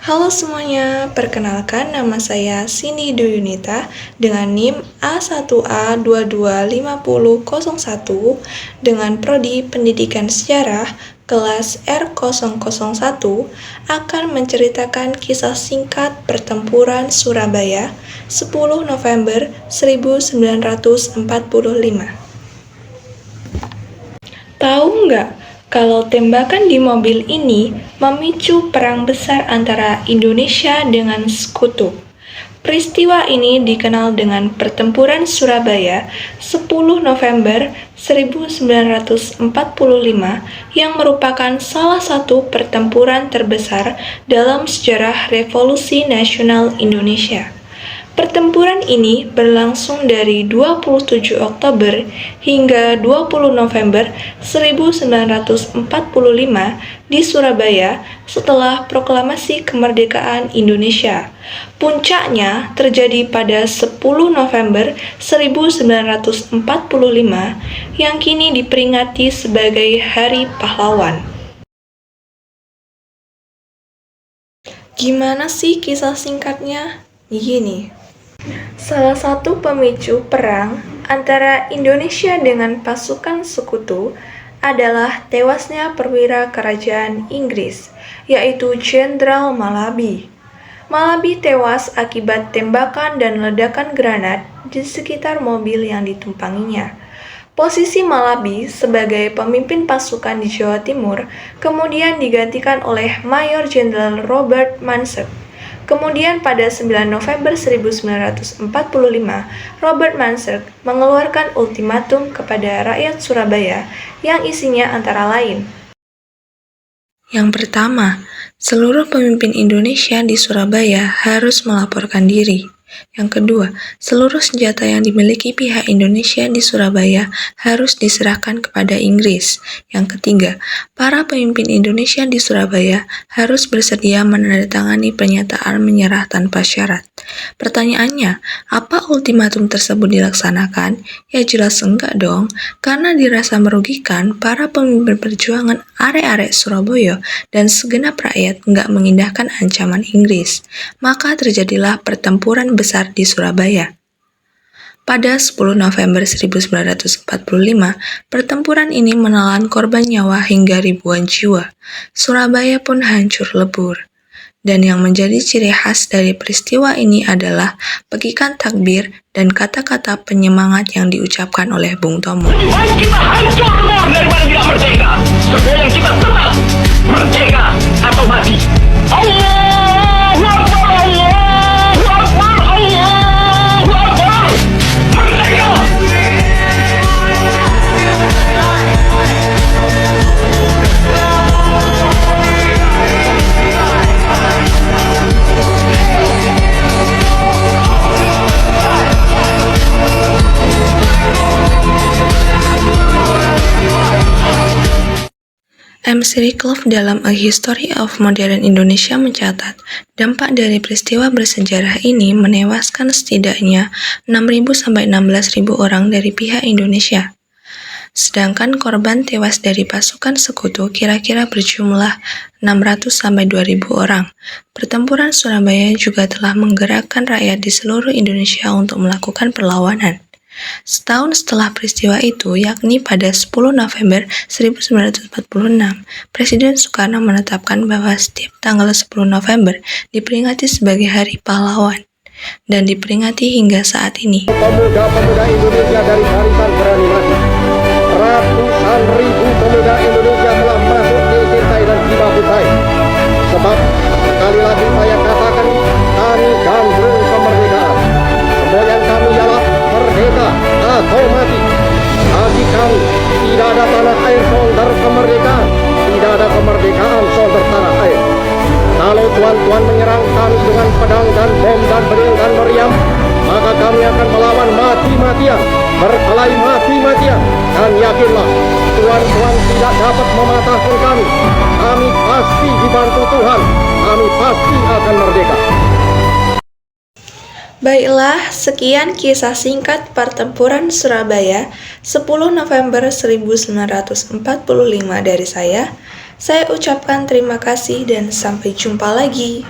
Halo semuanya, perkenalkan nama saya Cindy Duyunita dengan NIM A1A225001 dengan Prodi Pendidikan Sejarah kelas R001 akan menceritakan kisah singkat pertempuran Surabaya 10 November 1945. Tahu nggak kalau tembakan di mobil ini memicu perang besar antara Indonesia dengan Sekutu? Peristiwa ini dikenal dengan Pertempuran Surabaya 10 November 1945 yang merupakan salah satu pertempuran terbesar dalam sejarah Revolusi Nasional Indonesia. Pertempuran ini berlangsung dari 27 Oktober hingga 20 November 1945 di Surabaya setelah proklamasi kemerdekaan Indonesia. Puncaknya terjadi pada 10 November 1945 yang kini diperingati sebagai Hari Pahlawan. Gimana sih kisah singkatnya? Gini. Salah satu pemicu perang antara Indonesia dengan pasukan Sekutu adalah tewasnya perwira kerajaan Inggris, yaitu Jenderal Malabi. Malabi tewas akibat tembakan dan ledakan granat di sekitar mobil yang ditumpanginya. Posisi Malabi sebagai pemimpin pasukan di Jawa Timur kemudian digantikan oleh Mayor Jenderal Robert Mansett. Kemudian pada 9 November 1945, Robert Mansett mengeluarkan ultimatum kepada rakyat Surabaya yang isinya antara lain. Yang pertama, seluruh pemimpin Indonesia di Surabaya harus melaporkan diri. Yang kedua, seluruh senjata yang dimiliki pihak Indonesia di Surabaya harus diserahkan kepada Inggris. Yang ketiga, para pemimpin Indonesia di Surabaya harus bersedia menandatangani pernyataan menyerah tanpa syarat. Pertanyaannya, apa ultimatum tersebut dilaksanakan? Ya jelas enggak dong, karena dirasa merugikan para pemimpin perjuangan arek-arek Surabaya dan segenap rakyat enggak mengindahkan ancaman Inggris. Maka terjadilah pertempuran besar di Surabaya. Pada 10 November 1945, pertempuran ini menelan korban nyawa hingga ribuan jiwa. Surabaya pun hancur lebur. Dan yang menjadi ciri khas dari peristiwa ini adalah pekikan takbir dan kata-kata penyemangat yang diucapkan oleh Bung Tomo. Kita hancur lebur daripada tidak merdeka. Sekarang kita tenang, merdeka atau mati. Allahu Akbar, Allahu Akbar, Allahu Akbar. Merdeka! MC Rickloff dalam A History of Modern Indonesia mencatat, dampak dari peristiwa bersejarah ini menewaskan setidaknya 6.000-16.000 orang dari pihak Indonesia. Sedangkan korban tewas dari pasukan Sekutu kira-kira berjumlah 600-2.000 orang. Pertempuran Surabaya juga telah menggerakkan rakyat di seluruh Indonesia untuk melakukan perlawanan. Setahun setelah peristiwa itu, yakni pada 10 November 1946, Presiden Soekarno menetapkan bahwa setiap tanggal 10 November diperingati sebagai Hari Pahlawan dan diperingati hingga saat ini. Pemuda-pemuda Indonesia dari barisan berani mati. Ratusan ribu pemuda Indonesia telah masuk di Sintai dan Cibabutai. Sebab sekali lagi saya katakan, kami gandrung kemerdekaan. Semboyan kami ialah merdeka atau mati. Bagi kami tidak ada tanah air sonder kemerdekaan, tidak ada kemerdekaan sonder tanah air. Kalau tuan-tuan menyerang kami dengan pedang dan bom dan beringan meriam, maka kami akan melawan mati-matian, berkelahi mati-matian. Dan yakinlah, tuan-tuan tidak dapat mematahkan kami. Kami pasti dibantu Tuhan, kami pasti akan merdeka. Baiklah, sekian kisah singkat pertempuran Surabaya 10 November 1945 dari saya. Saya ucapkan terima kasih dan sampai jumpa lagi.